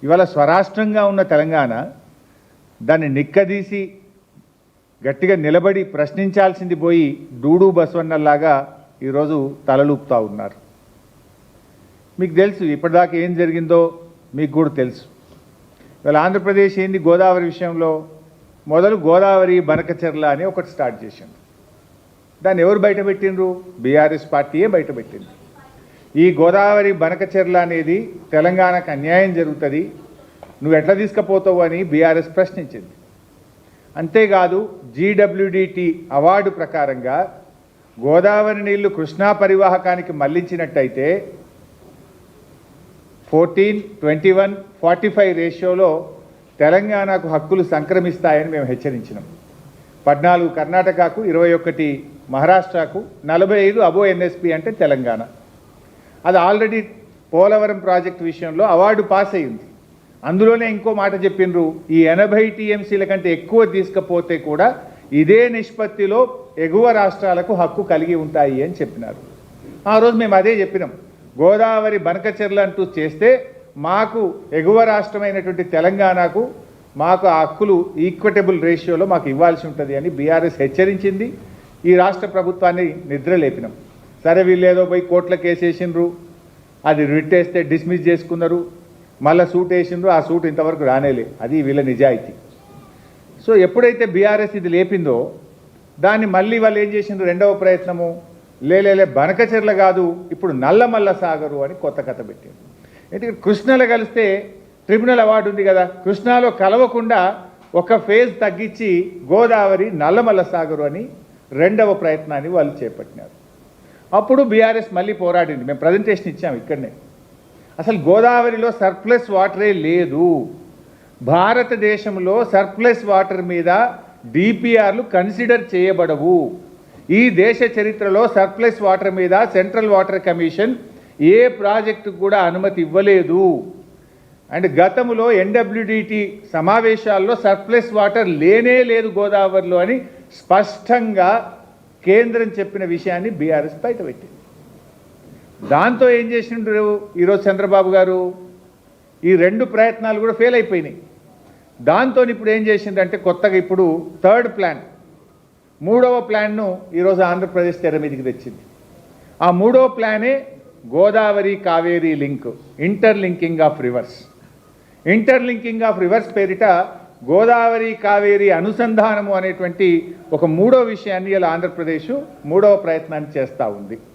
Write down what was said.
ఇవాళ స్వరాష్ట్రంగా ఉన్న తెలంగాణ దాన్ని నిక్కదీసి గట్టిగా నిలబడి ప్రశ్నించాల్సింది పోయి డూడు బసవన్నలాగా ఈరోజు తలలూపుతా ఉన్నారు. మీకు తెలుసు ఇప్పటిదాకా ఏం జరిగిందో మీకు కూడా తెలుసు. ఇవాళ ఆంధ్రప్రదేశ్ ఏంది గోదావరి విషయంలో మొదలు గోదావరి బనకచెర్ల అని ఒకటి స్టార్ట్ చేసింది. దాన్ని ఎవరు బయటపెట్టిండ్రు? బీఆర్ఎస్ పార్టీయే బయటపెట్టింది. ఈ గోదావరి బనకచెర్ల అనేది తెలంగాణకు అన్యాయం జరుగుతుంది, నువ్వు ఎట్లా తీసుకుపోతావు అని బీఆర్ఎస్ ప్రశ్నించింది. అంతేకాదు జీడబ్ల్యూడిటి అవార్డు ప్రకారంగా గోదావరి నీళ్లు కృష్ణా పరివాహకానికి మళ్లించినట్టయితే 14:21:45 రేషియోలో తెలంగాణకు హక్కులు సంక్రమిస్తాయని మేము హెచ్చరించినాం. 14 కర్ణాటకకు, 21 మహారాష్ట్రకు, 45 అబో ఎన్ఎస్పి అంటే తెలంగాణ. అది ఆల్రెడీ పోలవరం ప్రాజెక్టు విషయంలో అవార్డు పాస్ అయ్యింది. అందులోనే ఇంకో మాట చెప్పిండ్రు, ఈ 80 టీఎంసీల కంటే ఎక్కువ తీసుకపోతే కూడా ఇదే నిష్పత్తిలో ఎగువ రాష్ట్రాలకు హక్కు కలిగి ఉంటాయి అని చెప్పినారు. ఆ రోజు మేము అదే చెప్పినాం, గోదావరి బనకచెర్ల అంటూ చేస్తే మాకు ఎగువ రాష్ట్రమైనటువంటి తెలంగాణకు మాకు ఆ హక్కులు ఈక్విటబుల్ రేషియోలో మాకు ఇవ్వాల్సి ఉంటుంది అని బీఆర్ఎస్ హెచ్చరించింది. ఈ రాష్ట్ర ప్రభుత్వాన్ని నిద్రలేపినాం. సరే వీళ్ళు ఏదో పోయి కోర్టుల కేసు వేసిండ్రు, అది రిట్ వేస్తే డిస్మిస్ చేసుకున్నారు, మళ్ళీ సూట్ వేసిండ్రు, ఆ సూట్ ఇంతవరకు రానేలే. అది వీళ్ళ నిజాయితీ. సో ఎప్పుడైతే బీఆర్ఎస్ ఇది లేపిందో దాన్ని మళ్ళీ వాళ్ళు ఏం చేసిండ్రు, రెండవ ప్రయత్నము లేలే బనకచెర్ల కాదు ఇప్పుడు నల్లమల్ల సాగరు అని కొత్త కథ పెట్టారు. ఎందుకంటే కృష్ణలో కలిస్తే ట్రిబ్యునల్ అవార్డు ఉంది కదా, కృష్ణాలో కలవకుండా ఒక ఫేజ్ తగ్గించి గోదావరి నల్లమల్ల సాగరు అని రెండవ ప్రయత్నాన్ని వాళ్ళు చేపట్టినారు. అప్పుడు బీఆర్ఎస్ మళ్ళీ పోరాడింది. మేము ప్రజెంటేషన్ ఇచ్చాము ఇక్కడనే. అసలు గోదావరిలో సర్ప్లస్ వాటరే లేదు. భారతదేశంలో సర్ప్లస్ వాటర్ మీద డిపిఆర్లు కన్సిడర్ చేయబడవు. ఈ దేశ చరిత్రలో సర్ప్లస్ వాటర్ మీద సెంట్రల్ వాటర్ కమిషన్ ఏ ప్రాజెక్టుకు కూడా అనుమతి ఇవ్వలేదు. అండ్ గతంలో ఎన్డబ్ల్యూడిటి సమావేశాల్లో సర్ప్లస్ వాటర్ లేనే లేదు గోదావరిలో అని స్పష్టంగా కేంద్రం చెప్పిన విషయాన్ని బీఆర్ఎస్ బయటపెట్టింది. దాంతో ఏం చేసిండ్రు ఈరోజు చంద్రబాబు గారు, ఈ రెండు ప్రయత్నాలు కూడా ఫెయిల్ అయిపోయినాయి. దాంతో ఇప్పుడు ఏం చేసిందంటే కొత్తగా ఇప్పుడు థర్డ్ ప్లాన్, మూడవ ప్లాన్ను ఈరోజు ఆంధ్రప్రదేశ్ తెర మీదకి తెచ్చింది. ఆ మూడవ ప్లానే Godavari Kaveri link, interlinking of rivers. Interlinking of rivers పేరిట గోదావరి కావేరీ అనుసంధానము అనేటువంటి ఒక మూడో విషయాన్ని ఇలా ఆంధ్రప్రదేశ్ మూడవ ప్రయత్నాన్ని చేస్తూ ఉంది.